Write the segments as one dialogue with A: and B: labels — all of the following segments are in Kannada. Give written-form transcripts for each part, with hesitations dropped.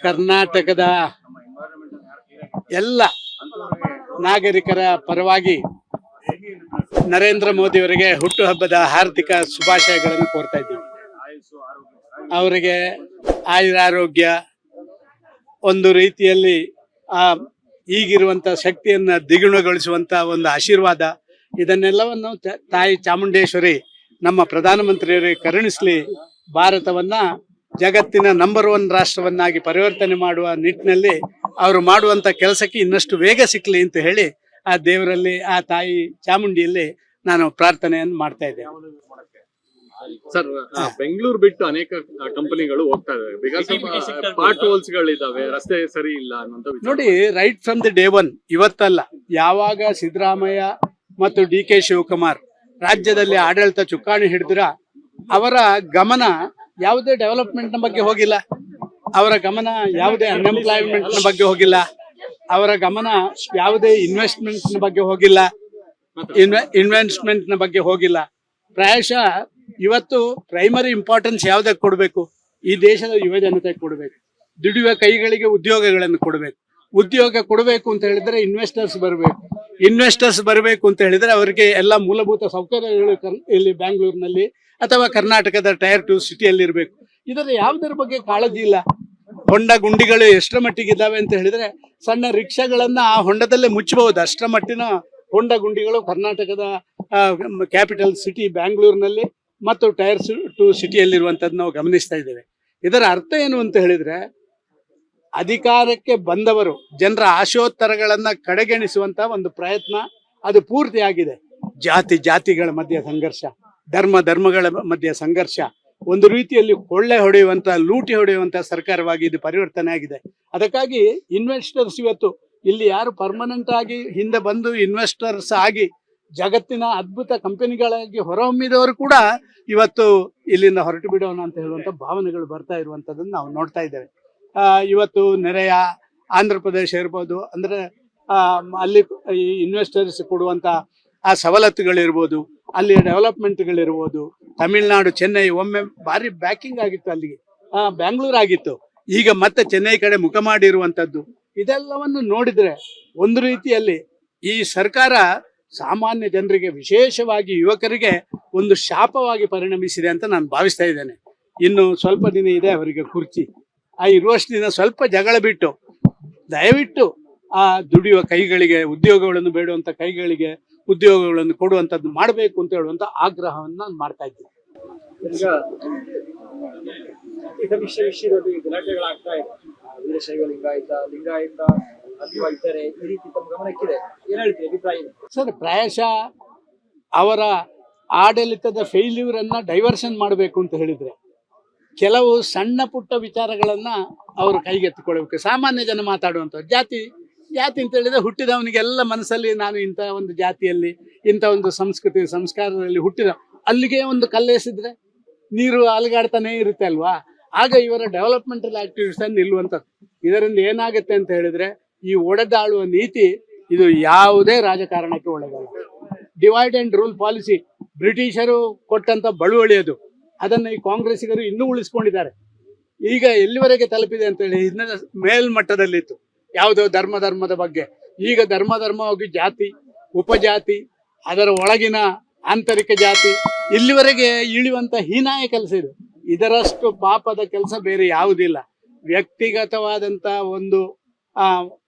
A: ಕರ್ನಾಟಕದ ಎಲ್ಲ ನಾಗರಿಕರ ಪರವಾಗಿ ನರೇಂದ್ರ ಮೋದಿ ಅವರಿಗೆ ಹುಟ್ಟುಹಬ್ಬದ ಹಾರ್ದಿಕ ಶುಭಾಶಯಗಳನ್ನು ಕೋರ್ತಾ ಇದ್ದೀವಿ. ಅವರಿಗೆ ಆಯುರಾರೋಗ್ಯ, ಒಂದು ರೀತಿಯಲ್ಲಿ ಈಗಿರುವಂತ ಶಕ್ತಿಯನ್ನ ದ್ವಿಗುಣಗೊಳಿಸುವಂತ ಒಂದು ಆಶೀರ್ವಾದ, ಇದನ್ನೆಲ್ಲವನ್ನು ತಾಯಿ ಚಾಮುಂಡೇಶ್ವರಿ ನಮ್ಮ ಪ್ರಧಾನಮಂತ್ರಿಯವರಿಗೆ ಕರುಣಿಸಲಿ. ಭಾರತವನ್ನ ಜಗತ್ತಿನ ನಂಬರ್ 1 ರಾಷ್ಟ್ರವನ್ನಾಗಿ ಪರಿವರ್ತನೆ ಮಾಡುವ ನಿಟ್ಟಿನಲ್ಲಿ ಅವರು ಮಾಡುವಂತ ಕೆಲಸಕ್ಕೆ ಇನ್ನಷ್ಟು ವೇಗ ಸಿಕ್ಕಲಿ ಅಂತ ಹೇಳಿ ಆ ದೇವರಲ್ಲಿ, ಆ ತಾಯಿ ಚಾಮುಂಡಿಯಲ್ಲಿ ನಾನು ಪ್ರಾರ್ಥನೆಯನ್ನು ಮಾಡ್ತಾ ಇದ್ದೇನೆ.
B: ಸರ್, ಬೆಂಗಳೂರು ಬಿಟ್ಟು ಅನೇಕ ಕಂಪನಿಗಳು ಹೋಗ್ತಾ ಇದಾವೆ. ಬಿಕಾಸ್ ಪಾರ್ಟ್ ಹೋಲ್ಸ್ ಗಳಿದಾವೆ, ರಸ್ತೆ ಸರಿ ಇಲ್ಲ ಅನ್ನೋ
A: ನೋಡಿ, ರೈಟ್ ಫ್ರಮ್ ದಿ ಡೇ 1, ಇವತ್ತಲ್ಲ, ಯಾವಾಗ ಸಿದ್ದರಾಮಯ್ಯ ಮತ್ತು DK ಶಿವಕುಮಾರ್ ರಾಜ್ಯದಲ್ಲಿ ಆಡಳಿತ ಚುಕ್ಕಾಣಿ ಹಿಡಿದ್ರ ಅವರ ಗಮನ ಯಾವುದೇ ಡೆವಲಪ್ಮೆಂಟ್ ನ ಬಗ್ಗೆ ಹೋಗಿಲ್ಲ, ಅವರ ಗಮನ ಯಾವುದೇ ಅನ್ಎಂಪ್ಲಾಯ್ಮೆಂಟ್ ನ ಬಗ್ಗೆ ಹೋಗಿಲ್ಲ, ಅವರ ಗಮನ ಯಾವುದೇ ಇನ್ವೆಸ್ಟ್ಮೆಂಟ್ ನ ಬಗ್ಗೆ ಹೋಗಿಲ್ಲ, ಪ್ರಾಯಶಃ ಇವತ್ತು ಪ್ರೈಮರಿ ಇಂಪಾರ್ಟೆನ್ಸ್ ಯಾವುದಕ್ಕೆ ಕೊಡಬೇಕು? ಈ ದೇಶದ ಯುವ ಜನತೆಗೆ ಕೊಡಬೇಕು, ದುಡಿಯುವ ಕೈಗಳಿಗೆ ಉದ್ಯೋಗಗಳನ್ನು ಕೊಡಬೇಕು. ಉದ್ಯೋಗ ಕೊಡಬೇಕು ಅಂತ ಹೇಳಿದ್ರೆ ಇನ್ವೆಸ್ಟರ್ಸ್ ಬರಬೇಕು ಅಂತ ಹೇಳಿದ್ರೆ ಅವರಿಗೆ ಎಲ್ಲ ಮೂಲಭೂತ ಸೌಕರ್ಯಗಳು ಇಲ್ಲಿ ಬ್ಯಾಂಗ್ಳೂರಿನಲ್ಲಿ ಅಥವಾ ಕರ್ನಾಟಕದ ಟೈರ್ 2 ಸಿಟಿಯಲ್ಲಿ ಇರಬೇಕು. ಇದರ ಯಾವುದರ ಬಗ್ಗೆ ಕಾಳಜಿ ಇಲ್ಲ. ಹೊಂಡ ಗುಂಡಿಗಳು ಎಷ್ಟರ ಮಟ್ಟಿಗೆ ಇದಾವೆ ಅಂತ ಹೇಳಿದ್ರೆ ಸಣ್ಣ ರಿಕ್ಷಾಗಳನ್ನ ಆ ಹೊಂಡದಲ್ಲೇ ಮುಚ್ಚಬಹುದು, ಅಷ್ಟರ ಮಟ್ಟಿನ ಹೊಂಡ ಗುಂಡಿಗಳು ಕರ್ನಾಟಕದ ಕ್ಯಾಪಿಟಲ್ ಸಿಟಿ ಬ್ಯಾಂಗ್ಳೂರಿನಲ್ಲಿ ಮತ್ತು ಟೈರ್ 2 ಸಿಟಿಯಲ್ಲಿರುವಂಥದ್ದು ನಾವು ಗಮನಿಸ್ತಾ ಇದ್ದೇವೆ. ಇದರ ಅರ್ಥ ಏನು ಅಂತ ಹೇಳಿದ್ರೆ, ಅಧಿಕಾರಕ್ಕೆ ಬಂದವರು ಜನರ ಆಶೋತ್ತರಗಳನ್ನ ಕಡೆಗಣಿಸುವಂತ ಒಂದು ಪ್ರಯತ್ನ ಅದು ಪೂರ್ತಿಯಾಗಿದೆ. ಜಾತಿಗಳ ಮಧ್ಯೆ ಸಂಘರ್ಷ, ಧರ್ಮಗಳ ಮಧ್ಯೆ ಸಂಘರ್ಷ, ಒಂದು ರೀತಿಯಲ್ಲಿ ಕೊಳ್ಳೆ ಹೊಡೆಯುವಂತ, ಲೂಟಿ ಹೊಡೆಯುವಂತ ಸರ್ಕಾರವಾಗಿ ಇದು ಪರಿವರ್ತನೆ ಆಗಿದೆ. ಅದಕ್ಕಾಗಿ ಇನ್ವೆಸ್ಟರ್ಸ್ ಇವತ್ತು ಇಲ್ಲಿ ಯಾರು ಪರ್ಮನೆಂಟ್ ಆಗಿ ಹಿಂದೆ ಬಂದು ಇನ್ವೆಸ್ಟರ್ಸ್ ಆಗಿ ಜಗತ್ತಿನ ಅದ್ಭುತ ಕಂಪನಿಗಳಾಗಿ ಹೊರಹೊಮ್ಮಿದವರು ಕೂಡ ಇವತ್ತು ಇಲ್ಲಿಂದ ಹೊರಟು ಬಿಡೋಣ ಅಂತ ಹೇಳುವಂತ ಭಾವನೆಗಳು ಬರ್ತಾ ಇರುವಂತದನ್ನು ನಾವು ನೋಡ್ತಾ ಇದ್ದೇವೆ. ಇವತ್ತು ನೆರೆಯ ಆಂಧ್ರ ಪ್ರದೇಶ ಇರ್ಬೋದು, ಅಂದ್ರೆ ಅಲ್ಲಿ ಈ ಇನ್ವೆಸ್ಟರ್ಸ್ ಕೊಡುವಂತ ಆ ಸವಲತ್ತುಗಳಿರ್ಬೋದು, ಅಲ್ಲಿ ಡೆವಲಪ್ಮೆಂಟ್ಗಳಿರ್ಬೋದು. ತಮಿಳುನಾಡು, ಚೆನ್ನೈ ಒಮ್ಮೆ ಭಾರಿ ಬ್ಯಾಕಿಂಗ್ ಆಗಿತ್ತು, ಅಲ್ಲಿಗೆ ಬ್ಯಾಂಗ್ಳೂರ್ ಆಗಿತ್ತು, ಈಗ ಮತ್ತೆ ಚೆನ್ನೈ ಕಡೆ ಮುಖ ಮಾಡಿರುವಂತದ್ದು. ಇದೆಲ್ಲವನ್ನು ನೋಡಿದ್ರೆ ಒಂದು ರೀತಿಯಲ್ಲಿ ಈ ಸರ್ಕಾರ ಸಾಮಾನ್ಯ ಜನರಿಗೆ, ವಿಶೇಷವಾಗಿ ಯುವಕರಿಗೆ ಒಂದು ಶಾಪವಾಗಿ ಪರಿಣಮಿಸಿದೆ ಅಂತ ನಾನು ಭಾವಿಸ್ತಾ ಇದ್ದೇನೆ. ಇನ್ನು ಸ್ವಲ್ಪ ದಿನ ಇದೆ ಅವರಿಗೆ ಕುರ್ಚಿ, ಆ ಇರುವಷ್ಟು ದಿನ ಸ್ವಲ್ಪ ಜಗಳ ಬಿಟ್ಟು ದಯವಿಟ್ಟು ಆ ದುಡಿಯುವ ಕೈಗಳಿಗೆ, ಉದ್ಯೋಗಗಳನ್ನು ಬೇಡುವಂತ ಕೈಗಳಿಗೆ ಉದ್ಯೋಗಗಳನ್ನು ಕೊಡುವಂತದ್ದು ಮಾಡಬೇಕು ಅಂತ ಹೇಳುವಂತ ಆಗ್ರಹವನ್ನು ನಾನು ಮಾಡ್ತಾ ಇದ್ದೀನಿ.
C: ಈಗ ವಿಷಯದಲ್ಲಿ ಗಲಾಟೆಗಳಾಗ್ತಾ ಇದೆ, ವೀರಶೈವ ಲಿಂಗಾಯತ ಅಥವಾ ಇತರೆ ಈ ರೀತಿ ತಮ್ಮ ಗಮನಕ್ಕಿದೆ, ಏನ್ ಹೇಳ್ತೀವಿ ಅಭಿಪ್ರಾಯ?
A: ಸರ್, ಪ್ರಾಯಶಃ ಅವರ ಆಡಳಿತದ ಫೇಲ್ಯೂರ್ ಅನ್ನ ಡೈವರ್ಷನ್ ಮಾಡಬೇಕು ಅಂತ ಹೇಳಿದ್ರೆ ಕೆಲವು ಸಣ್ಣ ಪುಟ್ಟ ವಿಚಾರಗಳನ್ನ ಅವರು ಕೈಗೆತ್ತಿಕೊಳ್ಬೇಕು. ಸಾಮಾನ್ಯ ಜನ ಮಾತಾಡುವಂತ ಜಾತಿ ಅಂತ ಹೇಳಿದ್ರೆ ಹುಟ್ಟಿದವನಿಗೆಲ್ಲ ಮನಸ್ಸಲ್ಲಿ ನಾನು ಇಂಥ ಒಂದು ಜಾತಿಯಲ್ಲಿ, ಇಂಥ ಒಂದು ಸಂಸ್ಕೃತಿ ಸಂಸ್ಕಾರದಲ್ಲಿ ಹುಟ್ಟಿದ, ಅಲ್ಲಿಗೆ ಒಂದು ಕಲ್ಲೆಸಿದ್ರೆ ನೀರು ಅಲುಗಾಡ್ತಾನೆ ಇರುತ್ತೆ ಅಲ್ವಾ. ಆಗ ಇವರ ಡೆವಲಪ್ಮೆಂಟಲ್ ಆಕ್ಟಿವಿಟೀಸ್ ನಿಲ್ಲುವಂಥದ್ದು. ಇದರಿಂದ ಏನಾಗುತ್ತೆ ಅಂತ ಹೇಳಿದ್ರೆ, ಈ ಒಡೆದಾಳುವ ನೀತಿ ಇದು ಯಾವುದೇ ರಾಜಕಾರಣಕ್ಕೆ ಒಳ್ಳೆಯದಲ್ಲ. ಡಿವೈಡ್ ಅಂಡ್ ರೂಲ್ ಪಾಲಿಸಿ ಬ್ರಿಟಿಷರು ಕೊಟ್ಟಂತ ಬಳುವಳಿ ಅದು, ಅದನ್ನ ಈ ಕಾಂಗ್ರೆಸ್ಸಿಗರು ಇನ್ನೂ ಉಳಿಸ್ಕೊಂಡಿದ್ದಾರೆ. ಈಗ ಎಲ್ಲಿವರೆಗೆ ತಲುಪಿದೆ ಅಂತ ಹೇಳಿ, ಹಿಂದಿನ ಮೇಲ್ಮಟ್ಟದಲ್ಲಿತ್ತು ಯಾವುದೋ ಧರ್ಮದ ಬಗ್ಗೆ, ಈಗ ಧರ್ಮವಾಗಿ ಜಾತಿ, ಉಪಜಾತಿ, ಅದರ ಒಳಗಿನ ಆಂತರಿಕ ಜಾತಿ, ಇಲ್ಲಿವರೆಗೆ ಇಳಿಯುವಂತ ಹೀನಾಯ ಕೆಲಸ ಇದು. ಇದರಷ್ಟು ಪಾಪದ ಕೆಲಸ ಬೇರೆ ಯಾವುದಿಲ್ಲ. ವ್ಯಕ್ತಿಗತವಾದಂತ ಒಂದು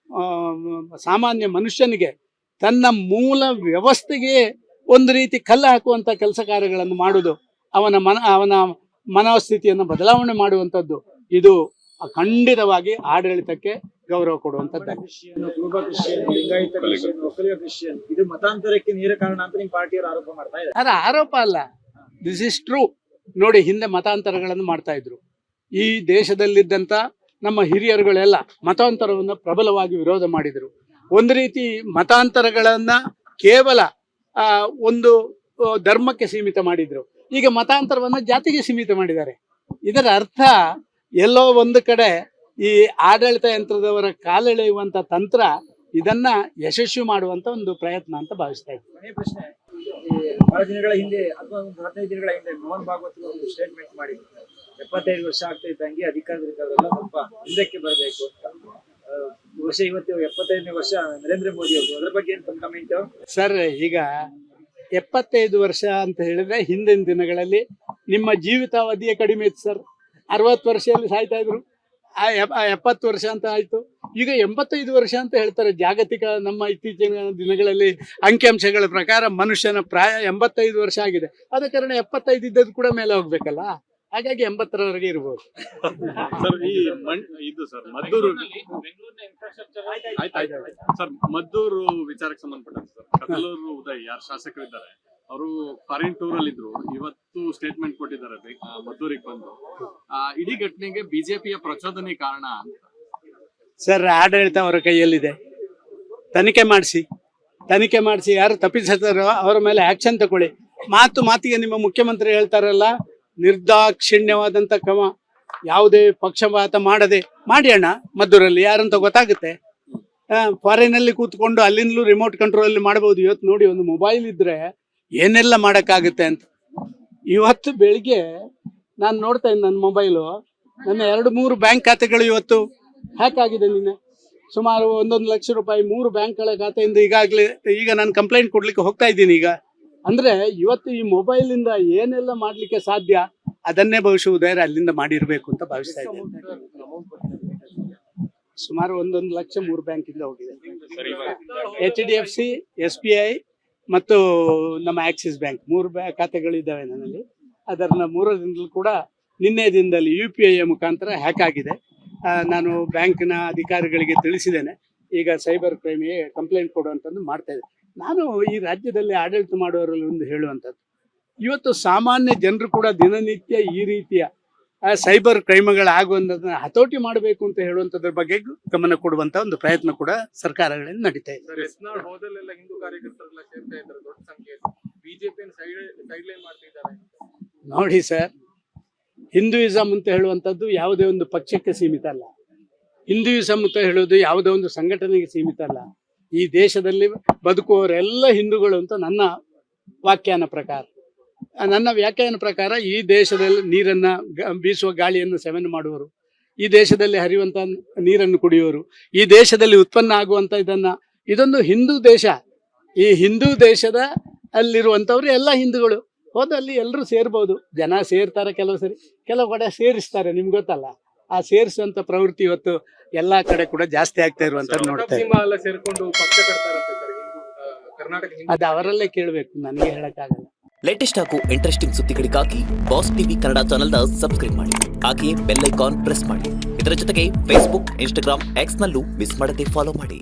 A: ಸಾಮಾನ್ಯ ಮನುಷ್ಯನಿಗೆ ತನ್ನ ಮೂಲ ವ್ಯವಸ್ಥೆಗೆ ಒಂದು ರೀತಿ ಕಲ್ಲು ಹಾಕುವಂತ ಕೆಲಸ ಕಾರ್ಯಗಳನ್ನು ಮಾಡುವುದು, ಅವನ ಮನೋಸ್ಥಿತಿಯನ್ನು ಬದಲಾವಣೆ ಮಾಡುವಂಥದ್ದು, ಇದು ಖಂಡಿತವಾಗಿ ಆಡಳಿತಕ್ಕೆ ಗೌರವ ಕೊಡುವಂಥದ್ದು.
C: ಇದು ಮತಾಂತರಕ್ಕೆ ನೇರ ಕಾರಣ ಅಂತ ನಿಮ್ಮ ಪಾರ್ಟಿಯವರು ಆರೋಪ ಮಾಡ್ತಾ ಇದ್ದಾರೆ.
A: ಅದು ಆರೋಪ ಅಲ್ಲ, ದಿಸ್ ಇಸ್ ಟ್ರೂ. ನೋಡಿ, ಹಿಂದೆ ಮತಾಂತರಗಳನ್ನು ಮಾಡ್ತಾ ಇದ್ರು. ಈ ದೇಶದಲ್ಲಿದ್ದಂತ ನಮ್ಮ ಹಿರಿಯರುಗಳೆಲ್ಲ ಮತಾಂತರವನ್ನು ಪ್ರಬಲವಾಗಿ ವಿರೋಧ ಮಾಡಿದರು. ಒಂದು ರೀತಿ ಮತಾಂತರಗಳನ್ನ ಕೇವಲ ಒಂದು ಧರ್ಮಕ್ಕೆ ಸೀಮಿತ ಮಾಡಿದ್ರು. ಈಗ ಮತಾಂತರವನ್ನ ಜಾತಿಗೆ ಸೀಮಿತ ಮಾಡಿದ್ದಾರೆ. ಇದರ ಅರ್ಥ ಎಲ್ಲೋ ಒಂದು ಕಡೆ ಈ ಆಡಳಿತ ಯಂತ್ರದವರ ಕಾಲೆಳೆಯುವಂತ ತಂತ್ರ ಇದನ್ನ ಯಶಸ್ವಿ ಮಾಡುವಂತ ಒಂದು ಪ್ರಯತ್ನ ಅಂತ ಭಾವಿಸ್ತಾ ಇದ್ದೀನಿ.
C: ಪ್ರಶ್ನೆ, ಬಹಳ ದಿನಗಳ ಹಿಂದೆ ಅಥವಾ 15 ದಿನಗಳ ಹಿಂದೆ ಮೋಹನ್ ಭಾಗವತ್ ಒಂದು ಸ್ಟೇಟ್ಮೆಂಟ್ ಮಾಡಿದ್ರು. 75 ವರ್ಷ ಆಗ್ತಾ ಇದ್ದಂಗೆ ಅಧಿಕಾರದವರೆಲ್ಲ ಸ್ವಲ್ಪ ಹಿಂದಕ್ಕೆ ಬರಬೇಕು ಅಂತ ಬಹುಶಃ ಇವತ್ತು 75ನೇ ವರ್ಷ ನರೇಂದ್ರ ಮೋದಿ ಅವರು, ಅದ್ರ ಬಗ್ಗೆ ಏನು ಕಮೆಂಟ್?
A: ಸರ್, ಈಗ 75 ವರ್ಷ ಅಂತ ಹೇಳಿದ್ರೆ ಹಿಂದಿನ ದಿನಗಳಲ್ಲಿ ನಿಮ್ಮ ಜೀವಿತಾವಧಿಯೇ ಕಡಿಮೆ ಇತ್ತು ಸರ್. 60 ವರ್ಷದಲ್ಲಿ ಸಾಯ್ತಾ ಇದ್ರು, 70 ವರ್ಷ ಅಂತ ಆಯ್ತು. ಈಗ 85 ವರ್ಷ ಅಂತ ಹೇಳ್ತಾರೆ. ಜಾಗತಿಕ ನಮ್ಮ ಇತ್ತೀಚಿನ ದಿನಗಳಲ್ಲಿ ಅಂಕಿಅಂಶಗಳ ಪ್ರಕಾರ ಮನುಷ್ಯನ ಪ್ರಾಯ 85 ವರ್ಷ ಆಗಿದೆ. ಆದ ಕಾರಣ 75 ಇದ್ದದ್ದು ಕೂಡ ಮೇಲೆ ಹೋಗ್ಬೇಕಲ್ಲ, ಹಾಗಾಗಿ 80ರವರೆಗೆ ಇರ್ಬೋದು.
B: ಸರ್, ಈ ಇದು ಸರ್ ಮದ್ದೂರು ಸರ್ ಮದ್ದೂರು ವಿಚಾರಕ್ಕೆ ಸಂಬಂಧಪಟ್ಟಂತೆ ಸರ್, ಕದಲೂರು ಉದಯ್ ಯಾರು ಶಾಸಕರಿದ್ದಾರೆ ಅವರು ಫಾರಿನ್ ಟೂರ್ ಅಲ್ಲಿ ಇದ್ರು, ಇವತ್ತು ಸ್ಟೇಟ್ಮೆಂಟ್ ಕೊಟ್ಟಿದ್ದಾರೆ ಮದ್ದೂರಿಗೆ ಬಂದು. ಇಡೀ ಘಟನೆಗೆ ಬಿಜೆಪಿಯ ಪ್ರಚೋದನೆ ಕಾರಣ ಅಂತ.
A: ಸರ್, ಆಡಳಿತ ಅವರ ಕೈಯಲ್ಲಿದೆ. ತನಿಖೆ ಮಾಡಿಸಿ ಯಾರು ತಪ್ಪಿಸಿದಾರೋ ಅವರ ಮೇಲೆ ಆಕ್ಷನ್ ತಗೊಳ್ಳಿ. ಮಾತಿಗೆ ನಿಮ್ಮ ಮುಖ್ಯಮಂತ್ರಿ ಹೇಳ್ತಾರಲ್ಲ, ನಿರ್ದಾಕ್ಷಿಣ್ಯವಾದಂತ ಕ್ರಮ, ಯಾವುದೇ ಪಕ್ಷಪಾತ ಮಾಡದೆ ಮಾಡಿ ಅಣ್ಣ. ಮದ್ದೂರಲ್ಲಿ ಯಾರಂತ ಗೊತ್ತಾಗುತ್ತೆ. ಫಾರಿನ್ ಅಲ್ಲಿ ಕೂತ್ಕೊಂಡು ಅಲ್ಲಿಂದಲೂ ರಿಮೋಟ್ ಕಂಟ್ರೋಲ್ ಅಲ್ಲಿ ಮಾಡಬಹುದು. ಇವತ್ತು ನೋಡಿ, ಒಂದು ಮೊಬೈಲ್ ಇದ್ರೆ ಏನೆಲ್ಲ ಮಾಡಕ್ಕಾಗುತ್ತೆ ಅಂತ. ಇವತ್ತು ಬೆಳಿಗ್ಗೆ ನಾನು ನೋಡ್ತಾ ಇದ್ದೀನಿ ನನ್ನ ಮೊಬೈಲು, ನನ್ನ 2-3 ಬ್ಯಾಂಕ್ ಖಾತೆಗಳು ಇವತ್ತು ಹ್ಯಾಕ್ ಆಗಿದೆ. ನಿನ್ನೆ ಸುಮಾರು 1 ಲಕ್ಷ ರೂಪಾಯಿ 3 ಬ್ಯಾಂಕ್ಗಳ ಖಾತೆಯಿಂದ ಈಗ ನಾನು ಕಂಪ್ಲೇಂಟ್ ಕೊಡ್ಲಿಕ್ಕೆ ಹೋಗ್ತಾ ಇದ್ದೀನಿ. ಈಗ ಅಂದ್ರೆ ಇವತ್ತು ಈ ಮೊಬೈಲ್ ಇಂದ ಏನೆಲ್ಲ ಮಾಡ್ಲಿಕ್ಕೆ ಸಾಧ್ಯ ಅದನ್ನೇ ಬಹುಶಃ ಉದಯರ ಅಲ್ಲಿಂದ ಮಾಡಿರ್ಬೇಕು ಅಂತ ಭಾವಿಸ್ತಾ ಇದ್ದೀನಿ. ಸುಮಾರು 1 ಲಕ್ಷ 3 ಬ್ಯಾಂಕ್ ಇಂದ ಹೋಗಿದೆ. HDFC, SBI ಮತ್ತು ನಮ್ಮ ಆಕ್ಸಿಸ್ ಬ್ಯಾಂಕ್ 3 ಖಾತೆಗಳಿದ್ದಾವೆ ನನ್ನಲ್ಲಿ. ಅದನ್ನ 3ರಿಂದಲೂ ಕೂಡ ನಿನ್ನೆ ದಿನದಲ್ಲಿ UPI ಮುಖಾಂತರ ಹ್ಯಾಕ್ ಆಗಿದೆ. ನಾನು ಬ್ಯಾಂಕ್ನ ಅಧಿಕಾರಿಗಳಿಗೆ ತಿಳಿಸಿದ್ದೇನೆ. ಈಗ ಸೈಬರ್ ಕ್ರೈಮ್ಗೆ ಕಂಪ್ಲೇಂಟ್ ಕೊಡುವಂಥದ್ದು ಮಾಡ್ತಾ ಇದ್ದೇನೆ. ನಾನು ಈ ರಾಜ್ಯದಲ್ಲಿ ಆಡಳಿತ ಮಾಡುವವರಲ್ಲಿ ಒಂದು ಹೇಳುವಂಥದ್ದು, ಇವತ್ತು ಸಾಮಾನ್ಯ ಜನರು ಕೂಡ ದಿನನಿತ್ಯ ಈ ರೀತಿಯ ಸೈಬರ್ ಕ್ರೈಮ್ಗಳಾಗುವಂಥದ್ದನ್ನ ಹತೋಟಿ ಮಾಡಬೇಕು ಅಂತ ಹೇಳುವಂಥದ್ರ ಬಗ್ಗೆ ಗಮನ ಕೊಡುವಂತ ಒಂದು ಪ್ರಯತ್ನ ಕೂಡ ಸರ್ಕಾರಗಳಿಂದ ನಡೀತಾ ಇದೆ.
B: ಹಿಂದೂ ಕಾರ್ಯಕರ್ತರೆಲ್ಲ ಸೇರ್ತಾ ಇದ್ದಾರೆ ದೊಡ್ಡ ಸಂಖ್ಯೆಯಲ್ಲಿ, ಬಿಜೆಪಿ ಸೈಡ್ ಲೈನ್ ಮಾಡ್ತಿದ್ದಾರೆ.
A: ನೋಡಿ ಸರ್, ಹಿಂದೂಯಿಸಂ ಅಂತ ಹೇಳುವಂಥದ್ದು ಯಾವುದೇ ಒಂದು ಪಕ್ಷಕ್ಕೆ ಸೀಮಿತ ಅಲ್ಲ. ಹಿಂದೂಯಿಸಂ ಅಂತ ಹೇಳೋದು ಯಾವುದೇ ಒಂದು ಸಂಘಟನೆಗೆ ಸೀಮಿತ ಅಲ್ಲ. ಈ ದೇಶದಲ್ಲಿ ಬದುಕುವವರೆಲ್ಲ ಹಿಂದೂಗಳು ಅಂತ ನನ್ನ ವ್ಯಾಖ್ಯಾನ ಪ್ರಕಾರ ಈ ದೇಶದಲ್ಲಿ ನೀರನ್ನ ಬೀಸುವ ಗಾಳಿಯನ್ನು ಸೇವನೆ ಮಾಡುವವರು, ಈ ದೇಶದಲ್ಲಿ ಹರಿಯುವಂತ ನೀರನ್ನು ಕುಡಿಯುವವರು, ಈ ದೇಶದಲ್ಲಿ ಉತ್ಪನ್ನ ಆಗುವಂತ ಇದೊಂದು ಹಿಂದೂ ದೇಶ. ಈ ಹಿಂದೂ ದೇಶದ ಅಲ್ಲಿರುವಂತವ್ರು ಎಲ್ಲ ಹಿಂದೂಗಳು. ಹೋದಲ್ಲಿ ಎಲ್ಲರೂ ಸೇರ್ಬೋದು. ಜನ ಸೇರ್ತಾರೆ, ಕೆಲವು ಕಡೆ ಸೇರಿಸ್ತಾರೆ. ನಿಮ್ಗೆ ಗೊತ್ತಲ್ಲ, ಆ ಸೇರಿಸುವಂತ ಪ್ರವೃತ್ತಿ ಇವತ್ತು ಎಲ್ಲಾ ಕಡೆ ಕೂಡ ಜಾಸ್ತಿ ಆಗ್ತಾ ಇರುವಂತ ನೋಡ್ತಾ ಇದ್ದೀವಿ. ಅದು ಅವರಲ್ಲೇ ಕೇಳಬೇಕು, ನನಗೆ ಹೇಳಕ್ಕಾಗಲ್ಲ.
D: ಲೇಟೆಸ್ಟ್ ಹಾಗೂ ಇಂಟ್ರೆಸ್ಟಿಂಗ್ ಸುದ್ದಿಗಳಿಗಾಗಿ ಬಾಸ್ ಟಿವಿ ಕನ್ನಡ ಚಾನೆಲ್ನ ಸಬ್ಸ್ಕ್ರೈಬ್ ಮಾಡಿ. ಹಾಗೆಯೇ ಬೆಲ್ ಐಕಾನ್ ಪ್ರೆಸ್ ಮಾಡಿ. ಇದರ ಜೊತೆಗೆ ಫೇಸ್ಬುಕ್, ಇನ್ಸ್ಟಾಗ್ರಾಮ್, ಎಕ್ಸ್ ನಲ್ಲೂ ಮಿಸ್ ಮಾಡದೆ ಫಾಲೋ ಮಾಡಿ.